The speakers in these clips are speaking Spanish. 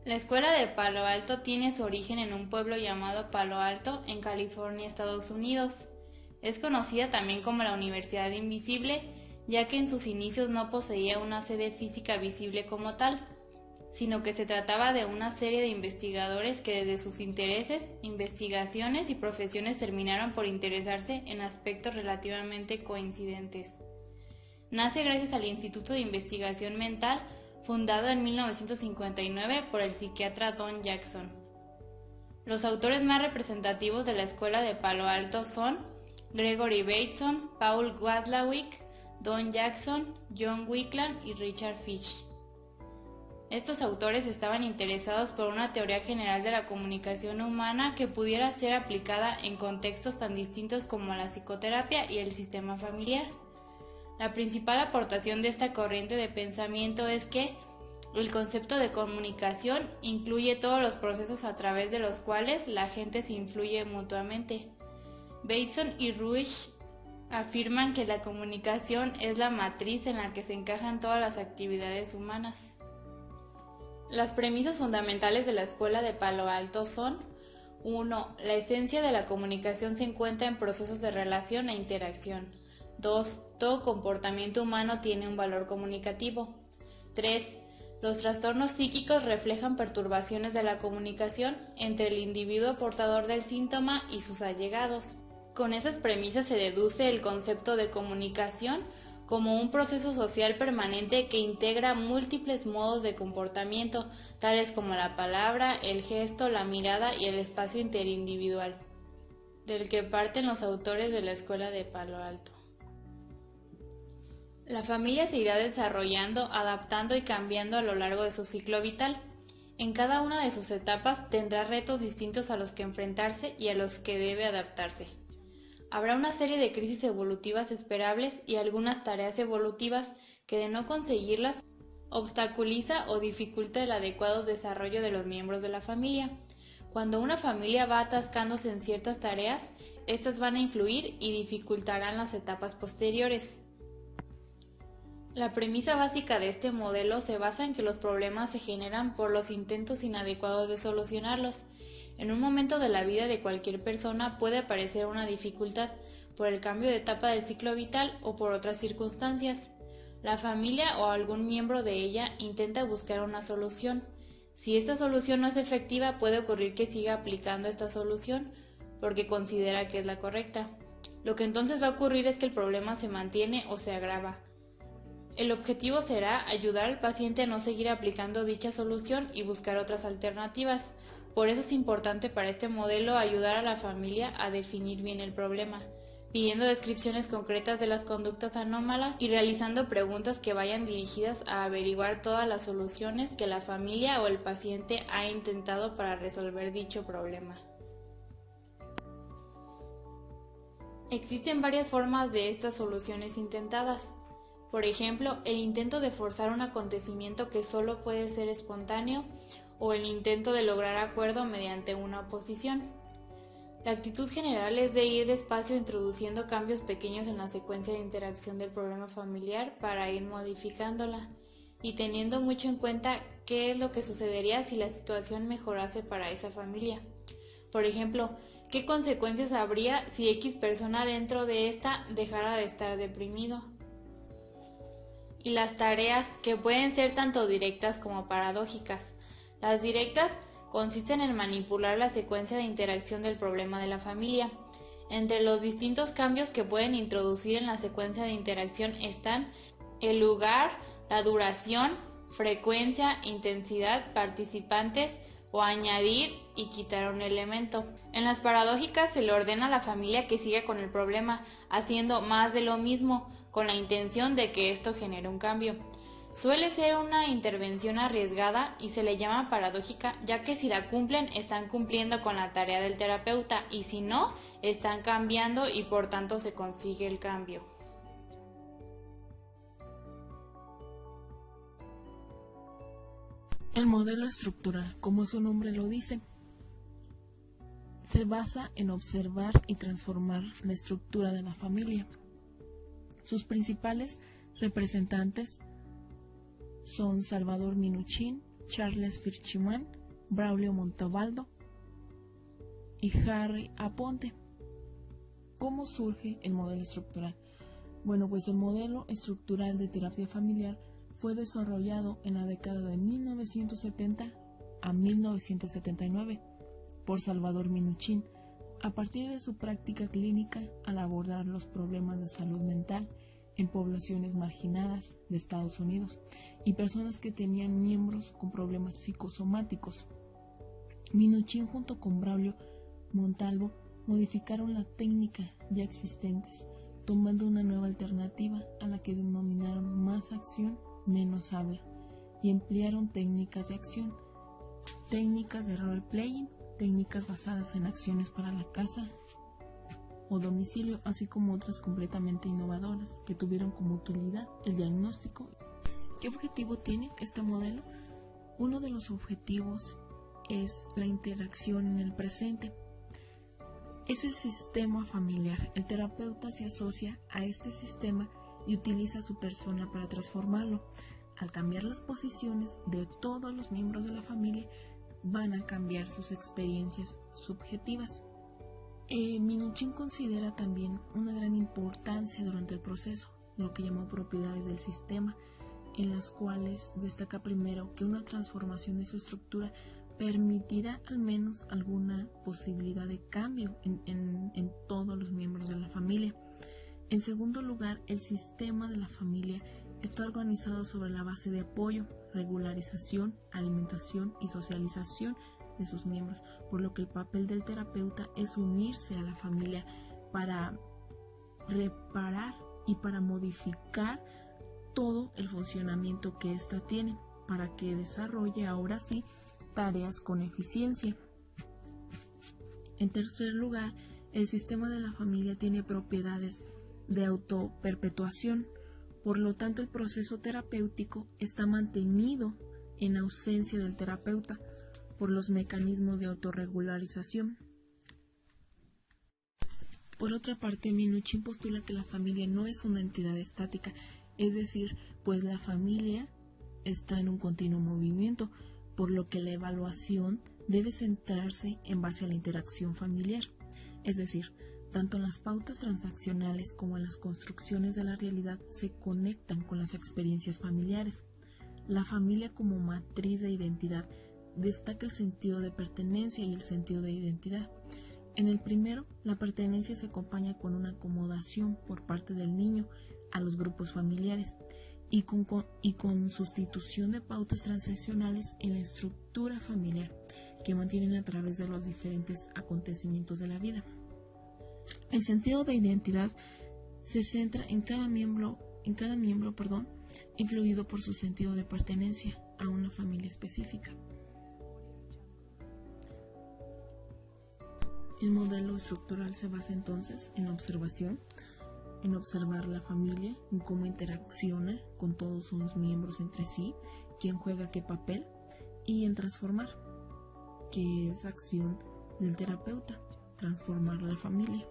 La escuela de Palo Alto tiene su origen en un pueblo llamado Palo Alto, en California, Estados Unidos. Es conocida también como la Universidad Invisible, ya que en sus inicios no poseía una sede física visible como tal, sino que se trataba de una serie de investigadores que desde sus intereses, investigaciones y profesiones terminaron por interesarse en aspectos relativamente coincidentes. Nace gracias al Instituto de Investigación Mental, fundado en 1959 por el psiquiatra Don Jackson. Los autores más representativos de la escuela de Palo Alto son Gregory Bateson, Paul Watzlawick, Don Jackson, John Wickland y Richard Fitch. Estos autores estaban interesados por una teoría general de la comunicación humana que pudiera ser aplicada en contextos tan distintos como la psicoterapia y el sistema familiar. La principal aportación de esta corriente de pensamiento es que el concepto de comunicación incluye todos los procesos a través de los cuales la gente se influye mutuamente. Bateson y Rush afirman que la comunicación es la matriz en la que se encajan todas las actividades humanas. Las premisas fundamentales de la escuela de Palo Alto son: 1. La esencia de la comunicación se encuentra en procesos de relación e interacción. 2. Todo comportamiento humano tiene un valor comunicativo. 3. Los trastornos psíquicos reflejan perturbaciones de la comunicación entre el individuo portador del síntoma y sus allegados. Con esas premisas se deduce el concepto de comunicación como un proceso social permanente que integra múltiples modos de comportamiento, tales como la palabra, el gesto, la mirada y el espacio interindividual, del que parten los autores de la escuela de Palo Alto. La familia se irá desarrollando, adaptando y cambiando a lo largo de su ciclo vital. En cada una de sus etapas tendrá retos distintos a los que enfrentarse y a los que debe adaptarse. Habrá una serie de crisis evolutivas esperables y algunas tareas evolutivas que, de no conseguirlas, obstaculiza o dificulta el adecuado desarrollo de los miembros de la familia. Cuando una familia va atascándose en ciertas tareas, estas van a influir y dificultarán las etapas posteriores. La premisa básica de este modelo se basa en que los problemas se generan por los intentos inadecuados de solucionarlos. En un momento de la vida de cualquier persona puede aparecer una dificultad por el cambio de etapa del ciclo vital o por otras circunstancias. La familia o algún miembro de ella intenta buscar una solución. Si esta solución no es efectiva, puede ocurrir que siga aplicando esta solución porque considera que es la correcta. Lo que entonces va a ocurrir es que el problema se mantiene o se agrava. El objetivo será ayudar al paciente a no seguir aplicando dicha solución y buscar otras alternativas. Por eso es importante para este modelo ayudar a la familia a definir bien el problema, pidiendo descripciones concretas de las conductas anómalas y realizando preguntas que vayan dirigidas a averiguar todas las soluciones que la familia o el paciente ha intentado para resolver dicho problema. Existen varias formas de estas soluciones intentadas. Por ejemplo, el intento de forzar un acontecimiento que solo puede ser espontáneo o el intento de lograr acuerdo mediante una oposición. La actitud general es de ir despacio introduciendo cambios pequeños en la secuencia de interacción del problema familiar para ir modificándola y teniendo mucho en cuenta qué es lo que sucedería si la situación mejorase para esa familia. Por ejemplo, ¿qué consecuencias habría si X persona dentro de esta dejara de estar deprimido? Y las tareas, que pueden ser tanto directas como paradójicas. Las directas consisten en manipular la secuencia de interacción del problema de la familia. Entre los distintos cambios que pueden introducir en la secuencia de interacción están el lugar, la duración, frecuencia, intensidad, participantes o añadir y quitar un elemento. En las paradójicas se le ordena a la familia que siga con el problema, haciendo más de lo mismo, con la intención de que esto genere un cambio. Suele ser una intervención arriesgada y se le llama paradójica, ya que si la cumplen están cumpliendo con la tarea del terapeuta y si no, están cambiando y por tanto se consigue el cambio. El modelo estructural, como su nombre lo dice, se basa en observar y transformar la estructura de la familia. Sus principales representantes son Salvador Minuchin, Charles Fishman, Braulio Montalbano y Harry Aponte. ¿Cómo surge el modelo estructural? Bueno, pues el modelo estructural de terapia familiar fue desarrollado en la década de 1970 a 1979 por Salvador Minuchin a partir de su práctica clínica al abordar los problemas de salud mental en poblaciones marginadas de Estados Unidos y personas que tenían miembros con problemas psicosomáticos. Minuchin junto con Braulio Montalbano modificaron la técnica ya existentes, tomando una nueva alternativa a la que denominaron más acción, menos habla, y emplearon técnicas de acción, técnicas de role-playing, técnicas basadas en acciones para la casa o domicilio, así como otras completamente innovadoras que tuvieron como utilidad el diagnóstico. ¿Qué objetivo tiene este modelo? Uno de los objetivos es la interacción en el presente. Es el sistema familiar. El terapeuta se asocia a este sistema y utiliza a su persona para transformarlo. Al cambiar las posiciones de todos los miembros de la familia, van a cambiar sus experiencias subjetivas. Minuchin considera también una gran importancia durante el proceso, lo que llamó propiedades del sistema, en las cuales destaca primero que una transformación de su estructura permitirá al menos alguna posibilidad de cambio en todos los miembros de la familia. En segundo lugar, el sistema de la familia está organizado sobre la base de apoyo, regularización, alimentación y socialización de sus miembros, por lo que el papel del terapeuta es unirse a la familia para reparar y para modificar todo el funcionamiento que ésta tiene, para que desarrolle ahora sí tareas con eficiencia. En tercer lugar, el sistema de la familia tiene propiedades de autoperpetuación, por lo tanto el proceso terapéutico está mantenido en ausencia del terapeuta por los mecanismos de autorregularización. Por otra parte, Minuchin postula que la familia no es una entidad estática, es decir, pues la familia está en un continuo movimiento, por lo que la evaluación debe centrarse en base a la interacción familiar, es decir, tanto en las pautas transaccionales como en las construcciones de la realidad se conectan con las experiencias familiares. La familia como matriz de identidad destaca el sentido de pertenencia y el sentido de identidad. En el primero, la pertenencia se acompaña con una acomodación por parte del niño a los grupos familiares y con sustitución de pautas transaccionales en la estructura familiar que mantienen a través de los diferentes acontecimientos de la vida. El sentido de identidad se centra en cada miembro, influido por su sentido de pertenencia a una familia específica. El modelo estructural se basa entonces en la observación, en observar la familia, en cómo interacciona con todos sus miembros entre sí, quién juega qué papel, y en transformar, que es acción del terapeuta, transformar la familia.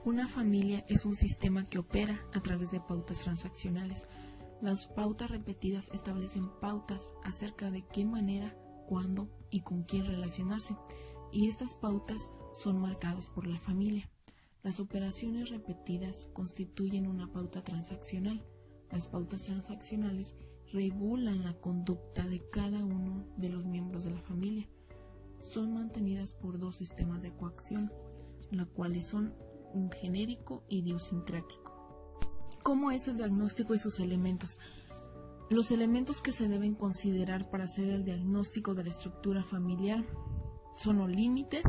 Una familia es un sistema que opera a través de pautas transaccionales. Las pautas repetidas establecen pautas acerca de qué manera, cuándo y con quién relacionarse, y estas pautas son marcadas por la familia. Las operaciones repetidas constituyen una pauta transaccional. Las pautas transaccionales regulan la conducta de cada uno de los miembros de la familia. Son mantenidas por dos sistemas de coacción, los cuales son un genérico y idiosincrático. ¿Cómo es el diagnóstico y sus elementos? Los elementos que se deben considerar para hacer el diagnóstico de la estructura familiar son los límites,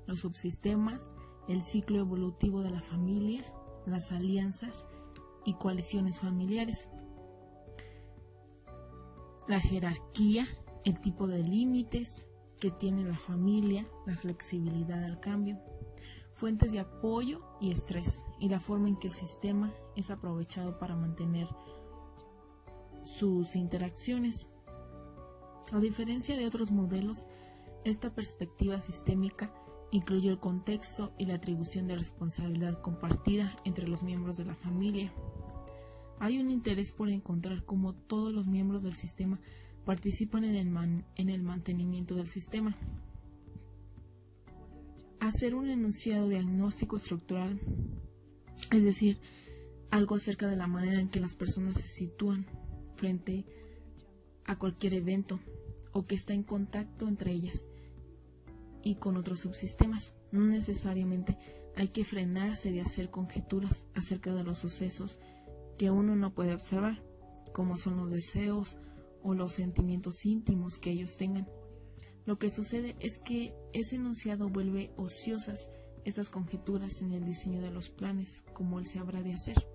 los subsistemas, el ciclo evolutivo de la familia, las alianzas y coaliciones familiares, la jerarquía, el tipo de límites que tiene la familia, la flexibilidad al cambio, fuentes de apoyo y estrés, y la forma en que el sistema es aprovechado para mantener sus interacciones. A diferencia de otros modelos, esta perspectiva sistémica incluye el contexto y la atribución de responsabilidad compartida entre los miembros de la familia. Hay un interés por encontrar cómo todos los miembros del sistema participan en el mantenimiento del sistema. Hacer un enunciado diagnóstico estructural, es decir, algo acerca de la manera en que las personas se sitúan frente a cualquier evento o que está en contacto entre ellas y con otros subsistemas. No necesariamente hay que frenarse de hacer conjeturas acerca de los sucesos que uno no puede observar, como son los deseos o los sentimientos íntimos que ellos tengan. Lo que sucede es que ese enunciado vuelve ociosas estas conjeturas en el diseño de los planes, como él se habrá de hacer.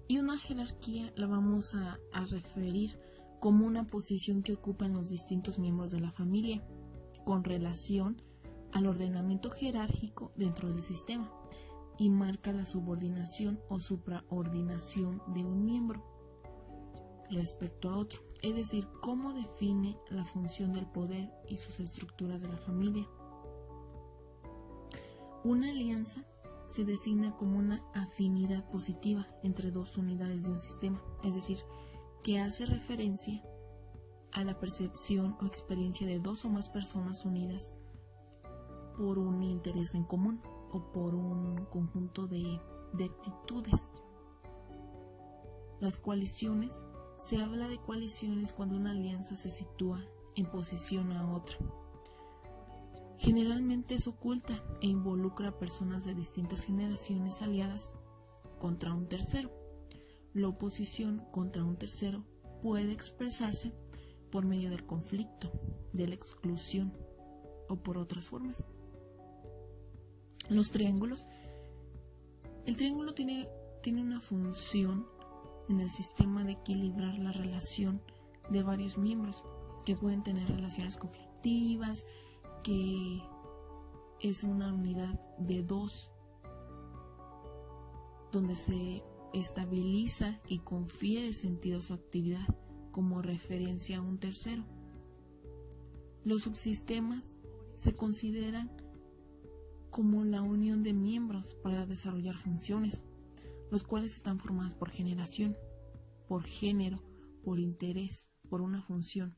Y una jerarquía la vamos a referir como una posición que ocupan los distintos miembros de la familia con relación al ordenamiento jerárquico dentro del sistema y marca la subordinación o supraordinación de un miembro respecto a otro, es decir, cómo define la función del poder y sus estructuras de la familia. Una alianza se designa como una afinidad positiva entre dos unidades de un sistema, es decir, que hace referencia a la percepción o experiencia de dos o más personas unidas por un interés en común o por un conjunto de actitudes. Las coaliciones, se habla de coaliciones cuando una alianza se sitúa en posición a otra. Generalmente es oculta e involucra a personas de distintas generaciones aliadas contra un tercero. La oposición contra un tercero puede expresarse por medio del conflicto, de la exclusión o por otras formas. Los triángulos. El triángulo tiene una función en el sistema de equilibrar la relación de varios miembros que pueden tener relaciones conflictivas, que es una unidad de dos donde se estabiliza y confiere sentido a su actividad como referencia a un tercero. Los subsistemas se consideran como la unión de miembros para desarrollar funciones, los cuales están formados por generación, por género, por interés, por una función.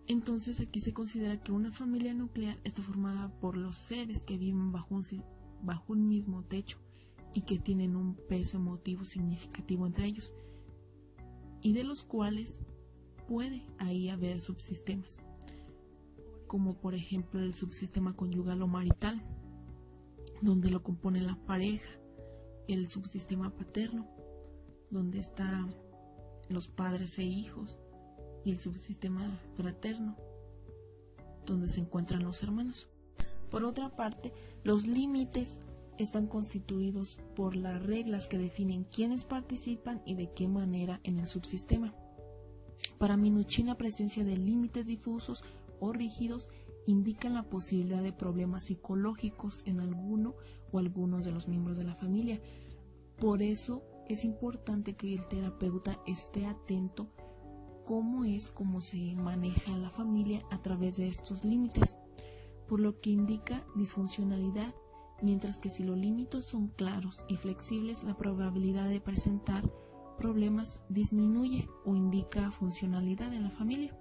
Entonces aquí se considera que una familia nuclear está formada por los seres que viven bajo un mismo techo y que tienen un peso emotivo significativo entre ellos, y de los cuales puede ahí haber subsistemas, como por ejemplo el subsistema conyugal o marital, donde lo compone la pareja, el subsistema paterno, donde están los padres e hijos, y el subsistema fraterno, donde se encuentran los hermanos. Por otra parte, los límites están constituidos por las reglas que definen quiénes participan y de qué manera en el subsistema. Para Minuchin, la presencia de límites difusos o rígidos indican la posibilidad de problemas psicológicos en alguno o algunos de los miembros de la familia. Por eso es importante que el terapeuta esté atento cómo se maneja la familia a través de estos límites, por lo que indica disfuncionalidad, mientras que si los límites son claros y flexibles, la probabilidad de presentar problemas disminuye o indica funcionalidad en la familia.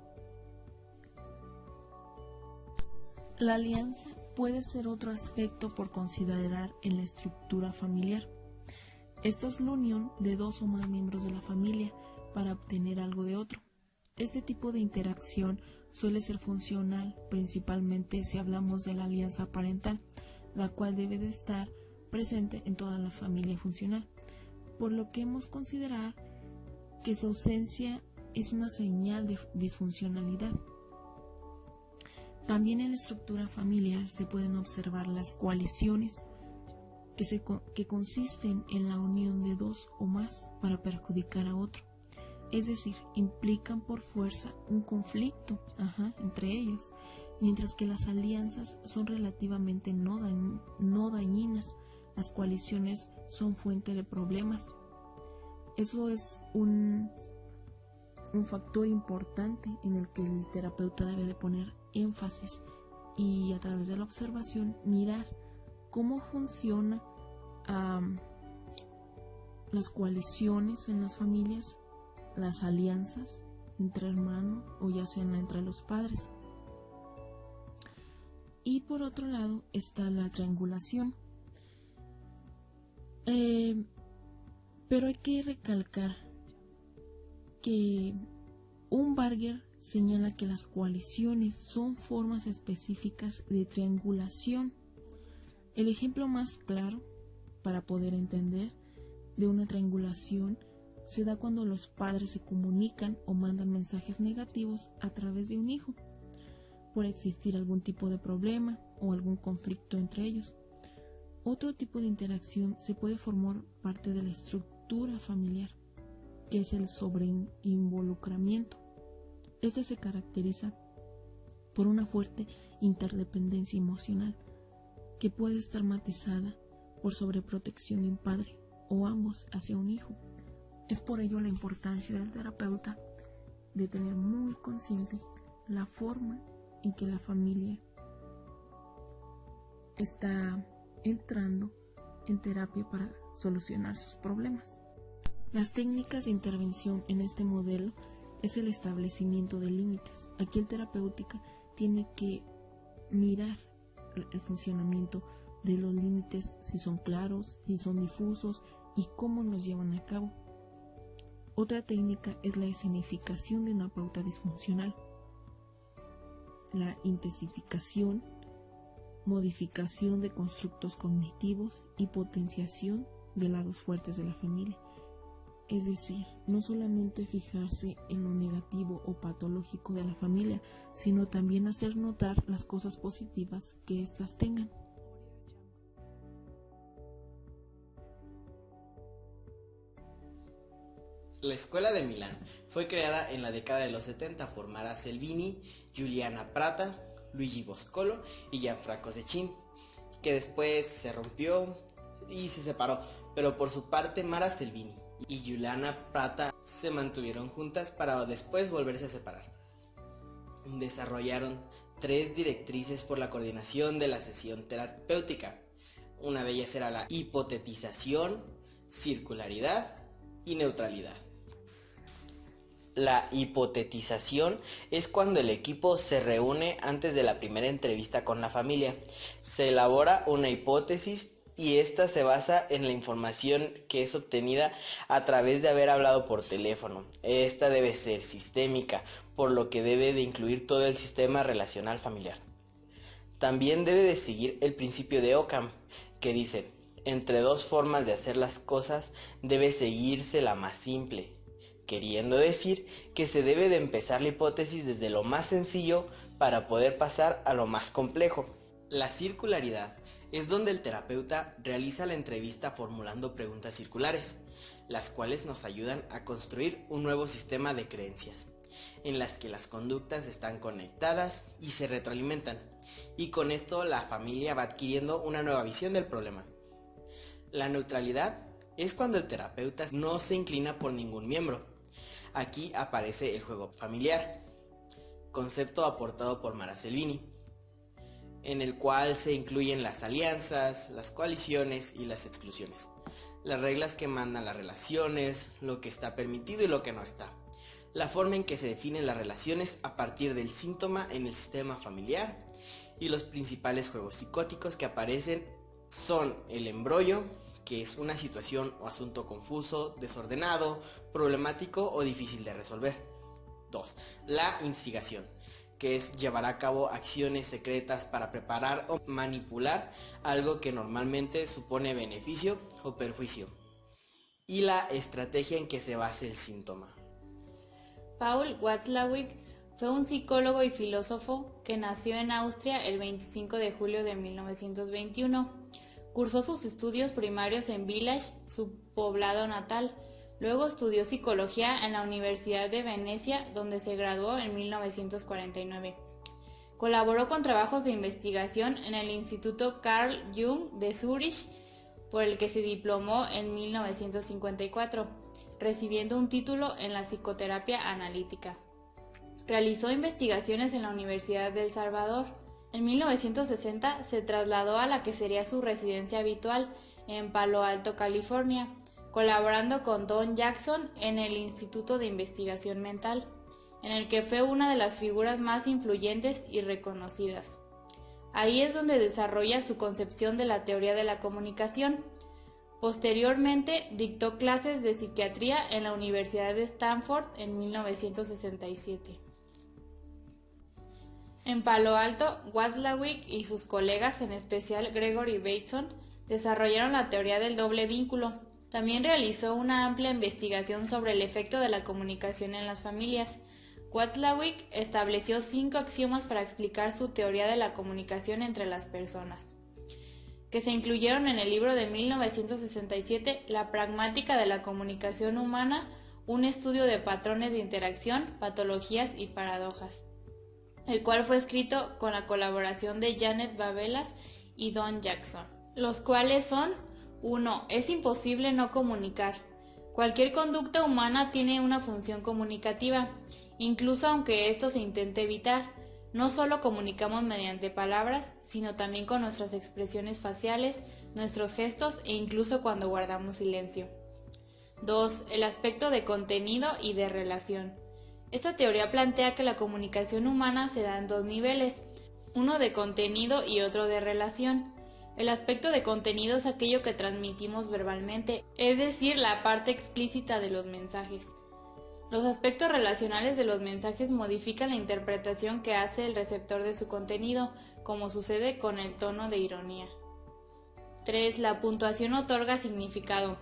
La alianza puede ser otro aspecto por considerar en la estructura familiar. Esta es la unión de dos o más miembros de la familia para obtener algo de otro. Este tipo de interacción suele ser funcional, principalmente si hablamos de la alianza parental, la cual debe de estar presente en toda la familia funcional, por lo que hemos considerado que su ausencia es una señal de disfuncionalidad. También en la estructura familiar se pueden observar las coaliciones que consisten en la unión de dos o más para perjudicar a otro. Es decir, implican por fuerza un conflicto entre ellos, mientras que las alianzas son relativamente no dañinas. Las coaliciones son fuente de problemas. Eso es un factor importante en el que el terapeuta debe de poner énfasis y a través de la observación mirar cómo funciona las coaliciones en las familias, las alianzas entre hermanos o ya sean entre los padres. Y por otro lado está la triangulación. Pero hay que recalcar que Barger señala que las coaliciones son formas específicas de triangulación. El ejemplo más claro para poder entender de una triangulación se da cuando los padres se comunican o mandan mensajes negativos a través de un hijo, por existir algún tipo de problema o algún conflicto entre ellos. Otro tipo de interacción se puede formar parte de la estructura familiar, que es el sobreinvolucramiento. Este se caracteriza por una fuerte interdependencia emocional, que puede estar matizada por sobreprotección de un padre o ambos hacia un hijo. Es por ello la importancia del terapeuta de tener muy consciente la forma en que la familia está entrando en terapia para solucionar sus problemas. Las técnicas de intervención en este modelo es el establecimiento de límites. Aquí el terapéutica tiene que mirar el funcionamiento de los límites, si son claros, si son difusos y cómo los llevan a cabo. Otra técnica es la escenificación de una pauta disfuncional, la intensificación, modificación de constructos cognitivos y potenciación de lados fuertes de la familia. Es decir, no solamente fijarse en lo negativo o patológico de la familia, sino también hacer notar las cosas positivas que éstas tengan. La Escuela de Milán fue creada en la década de los 70 por Mara Selvini, Giuliana Prata, Luigi Boscolo y Gianfranco Zecchin, que después se rompió y se separó, pero por su parte Mara Selvini y Giuliana Prata se mantuvieron juntas para después volverse a separar. Desarrollaron 3 directrices por la coordinación de la sesión terapéutica. Una de ellas era la hipotetización, circularidad y neutralidad. La hipotetización es cuando el equipo se reúne antes de la primera entrevista con la familia. Se elabora una hipótesis y esta se basa en la información que es obtenida a través de haber hablado por teléfono. Esta debe ser sistémica, por lo que debe de incluir todo el sistema relacional familiar. También debe de seguir el principio de Ockham, que dice: entre 2 formas de hacer las cosas debe seguirse la más simple, queriendo decir que se debe de empezar la hipótesis desde lo más sencillo para poder pasar a lo más complejo. La circularidad es donde el terapeuta realiza la entrevista formulando preguntas circulares, las cuales nos ayudan a construir un nuevo sistema de creencias, en las que las conductas están conectadas y se retroalimentan, y con esto la familia va adquiriendo una nueva visión del problema. La neutralidad es cuando el terapeuta no se inclina por ningún miembro. Aquí aparece el juego familiar, concepto aportado por Mara Selvini, en el cual se incluyen las alianzas, las coaliciones y las exclusiones, las reglas que mandan las relaciones, lo que está permitido y lo que no está, la forma en que se definen las relaciones a partir del síntoma en el sistema familiar, y los principales juegos psicóticos que aparecen son el embrollo, que es una situación o asunto confuso, desordenado, problemático o difícil de resolver. 2. La instigación, que es llevar a cabo acciones secretas para preparar o manipular algo que normalmente supone beneficio o perjuicio. Y la estrategia en que se basa el síntoma. Paul Watzlawick fue un psicólogo y filósofo que nació en Austria el 25 de julio de 1921. Cursó sus estudios primarios en Villach, su poblado natal. Luego estudió psicología en la Universidad de Venecia, donde se graduó en 1949. Colaboró con trabajos de investigación en el Instituto Carl Jung de Zúrich, por el que se diplomó en 1954, recibiendo un título en la psicoterapia analítica. Realizó investigaciones en la Universidad de El Salvador. En 1960 se trasladó a la que sería su residencia habitual en Palo Alto, California, colaborando con Don Jackson en el Instituto de Investigación Mental, en el que fue una de las figuras más influyentes y reconocidas. Ahí es donde desarrolla su concepción de la teoría de la comunicación. Posteriormente dictó clases de psiquiatría en la Universidad de Stanford en 1967. En Palo Alto, Watzlawick y sus colegas, en especial Gregory Bateson, desarrollaron la teoría del doble vínculo. También realizó una amplia investigación sobre el efecto de la comunicación en las familias. Watzlawick estableció 5 axiomas para explicar su teoría de la comunicación entre las personas, que se incluyeron en el libro de 1967, La pragmática de la comunicación humana, un estudio de patrones de interacción, patologías y paradojas, el cual fue escrito con la colaboración de Janet Babelas y Don Jackson, los cuales son: 1. Es imposible no comunicar. Cualquier conducta humana tiene una función comunicativa, incluso aunque esto se intente evitar. No solo comunicamos mediante palabras, sino también con nuestras expresiones faciales, nuestros gestos e incluso cuando guardamos silencio. 2. El aspecto de contenido y de relación. Esta teoría plantea que la comunicación humana se da en 2 niveles, uno de contenido y otro de relación. El aspecto de contenido es aquello que transmitimos verbalmente, es decir, la parte explícita de los mensajes. Los aspectos relacionales de los mensajes modifican la interpretación que hace el receptor de su contenido, como sucede con el tono de ironía. 3. La puntuación otorga significado.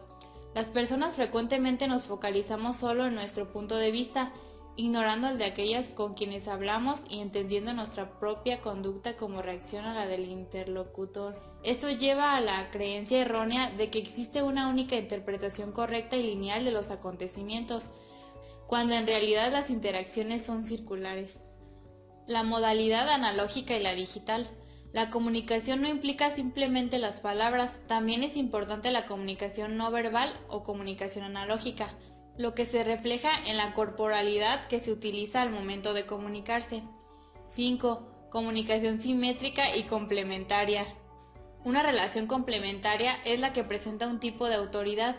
Las personas frecuentemente nos focalizamos solo en nuestro punto de vista, ignorando el de aquellas con quienes hablamos y entendiendo nuestra propia conducta como reacción a la del interlocutor. Esto lleva a la creencia errónea de que existe una única interpretación correcta y lineal de los acontecimientos, cuando en realidad las interacciones son circulares. La modalidad analógica y la digital. La comunicación no implica simplemente las palabras, también es importante la comunicación no verbal o comunicación analógica, lo que se refleja en la corporalidad que se utiliza al momento de comunicarse. 5. Comunicación simétrica y complementaria. Una relación complementaria es la que presenta un tipo de autoridad,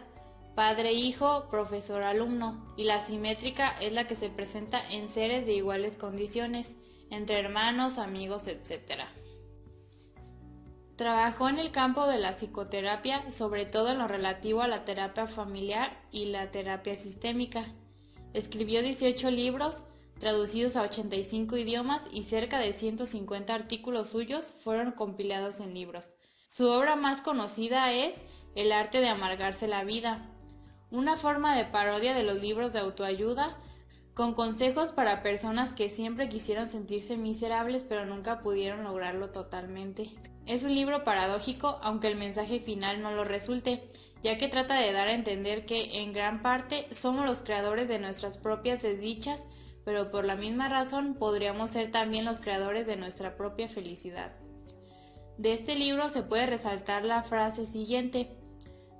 padre-hijo, profesor-alumno, y la simétrica es la que se presenta en seres de iguales condiciones, entre hermanos, amigos, etc. Trabajó en el campo de la psicoterapia, sobre todo en lo relativo a la terapia familiar y la terapia sistémica. Escribió 18 libros, traducidos a 85 idiomas, y cerca de 150 artículos suyos fueron compilados en libros. Su obra más conocida es El arte de amargarse la vida, una forma de parodia de los libros de autoayuda, con consejos para personas que siempre quisieron sentirse miserables pero nunca pudieron lograrlo totalmente. Es un libro paradójico, aunque el mensaje final no lo resulte, ya que trata de dar a entender que, en gran parte, somos los creadores de nuestras propias desdichas, pero por la misma razón podríamos ser también los creadores de nuestra propia felicidad. De este libro se puede resaltar la frase siguiente: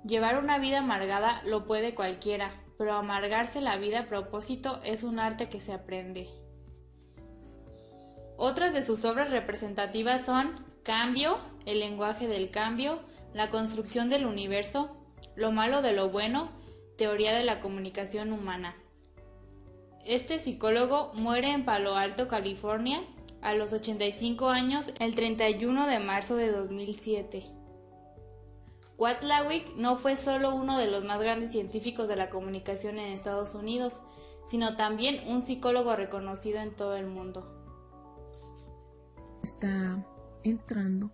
llevar una vida amargada lo puede cualquiera, pero amargarse la vida a propósito es un arte que se aprende. Otras de sus obras representativas son Cambio, el lenguaje del cambio, La construcción del universo, Lo malo de lo bueno, Teoría de la comunicación humana. Este psicólogo muere en Palo Alto, California, a los 85 años, el 31 de marzo de 2007. Watzlawick no fue solo uno de los más grandes científicos de la comunicación en Estados Unidos, sino también un psicólogo reconocido en todo el mundo. Está entrando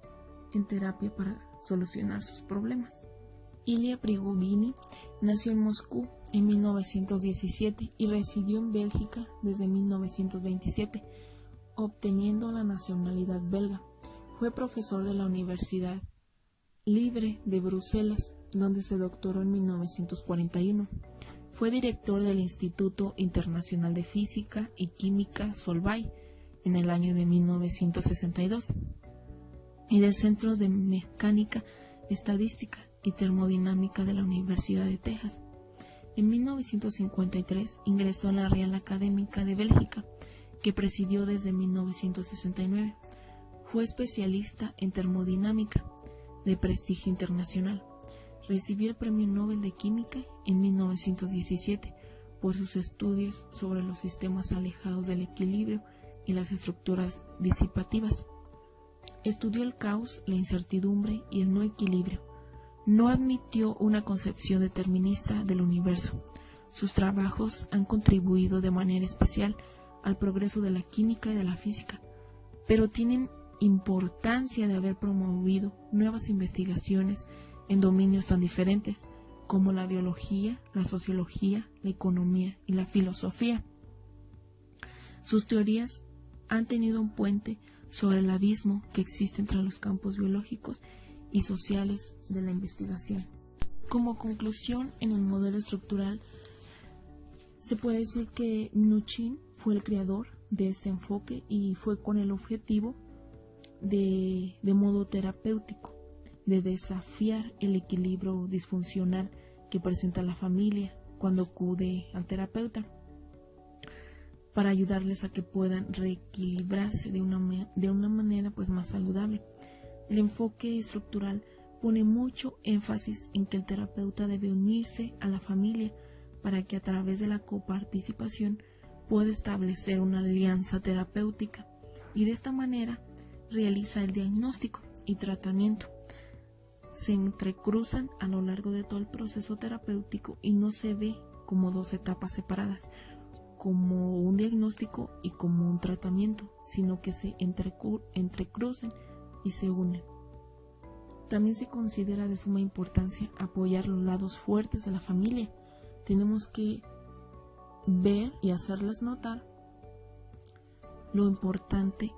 en terapia para solucionar sus problemas. Ilya Prigogine nació en Moscú en 1917 y residió en Bélgica desde 1927, obteniendo la nacionalidad belga. Fue profesor de la Universidad Libre de Bruselas, donde se doctoró en 1941. Fue director del Instituto Internacional de Física y Química Solvay en el año de 1962 y del Centro de Mecánica, Estadística y Termodinámica de la Universidad de Texas. En 1953 ingresó en la Real Académica de Bélgica, que presidió desde 1969. Fue especialista en termodinámica, de prestigio internacional. Recibió el Premio Nobel de Química en 1917 por sus estudios sobre los sistemas alejados del equilibrio y las estructuras disipativas. Estudió el caos, la incertidumbre y el no equilibrio. No admitió una concepción determinista del universo. Sus trabajos han contribuido de manera especial al progreso de la química y de la física, pero tienen importancia de haber promovido nuevas investigaciones en dominios tan diferentes como la biología, la sociología, la economía y la filosofía. Sus teorías han tenido un puente sobre el abismo que existe entre los campos biológicos y sociales de la investigación. Como conclusión, en el modelo estructural se puede decir que Minuchin fue el creador de este enfoque y fue con el objetivo de modo terapéutico de desafiar el equilibrio disfuncional que presenta la familia cuando acude al terapeuta, para ayudarles a que puedan reequilibrarse de una manera más saludable. El enfoque estructural pone mucho énfasis en que el terapeuta debe unirse a la familia para que a través de la coparticipación pueda establecer una alianza terapéutica y de esta manera realiza el diagnóstico y tratamiento. Se entrecruzan a lo largo de todo el proceso terapéutico y no se ve como dos etapas separadas, como un diagnóstico y como un tratamiento, sino que se entrecruzan y se unen. También se considera de suma importancia apoyar los lados fuertes de la familia. Tenemos que ver y hacerles notar lo importante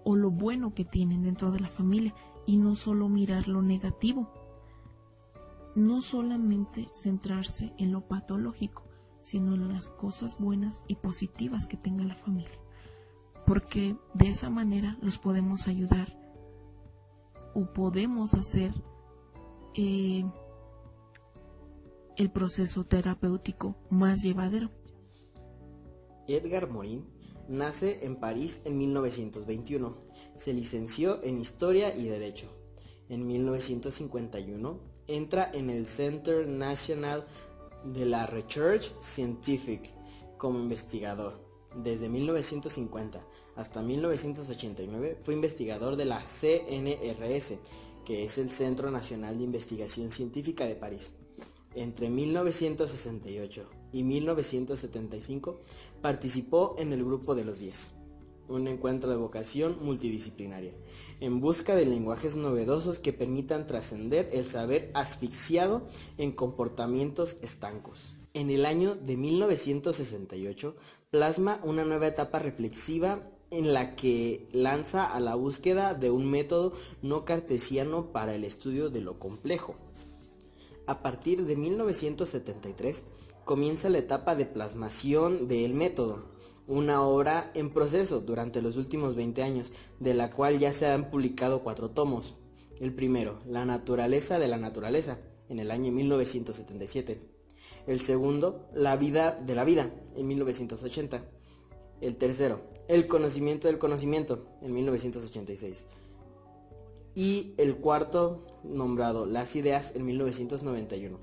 o lo bueno que tienen dentro de la familia y no solo mirar lo negativo. No solamente centrarse en lo patológico, sino en las cosas buenas y positivas que tenga la familia, porque de esa manera los podemos ayudar o podemos hacer el proceso terapéutico más llevadero. Edgar Morin nace en París en 1921. Se licenció en Historia y Derecho. En 1951 entra en el Centre National de la Recherche Scientifique como investigador. Desde 1950 hasta 1989 fue investigador de la CNRS, que es el Centro Nacional de Investigación Científica de París. Entre 1968 y 1975 participó en el Grupo de los 10, un encuentro de vocación multidisciplinaria, en busca de lenguajes novedosos que permitan trascender el saber asfixiado en comportamientos estancos. En el año de 1968 plasma una nueva etapa reflexiva en la que lanza a la búsqueda de un método no cartesiano para el estudio de lo complejo. A partir de 1973 comienza la etapa de plasmación del método, una obra en proceso durante los últimos 20 años, de la cual ya se han publicado 4 tomos. El primero, La naturaleza de la naturaleza, en el año 1977. El segundo, La vida de la vida, en 1980. El tercero, El conocimiento del conocimiento, en 1986. Y el cuarto, nombrado Las ideas, en 1991.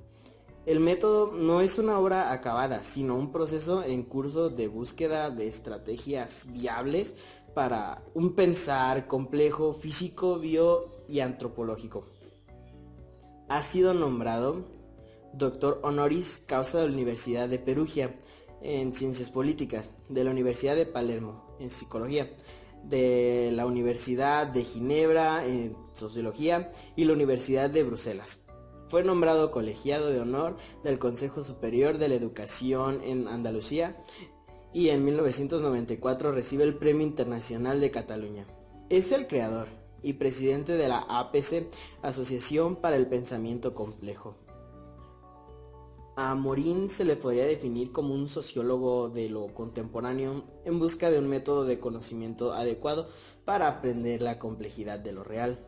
El método no es una obra acabada, sino un proceso en curso de búsqueda de estrategias viables para un pensar complejo físico, bio y antropológico. Ha sido nombrado doctor honoris causa de la Universidad de Perugia en Ciencias Políticas, de la Universidad de Palermo en Psicología, de la Universidad de Ginebra en Sociología y la Universidad de Bruselas. Fue nombrado colegiado de honor del Consejo Superior de la Educación en Andalucía y en 1994 recibe el Premio Internacional de Cataluña. Es el creador y presidente de la APC, Asociación para el Pensamiento Complejo. A Morin se le podría definir como un sociólogo de lo contemporáneo en busca de un método de conocimiento adecuado para aprender la complejidad de lo real.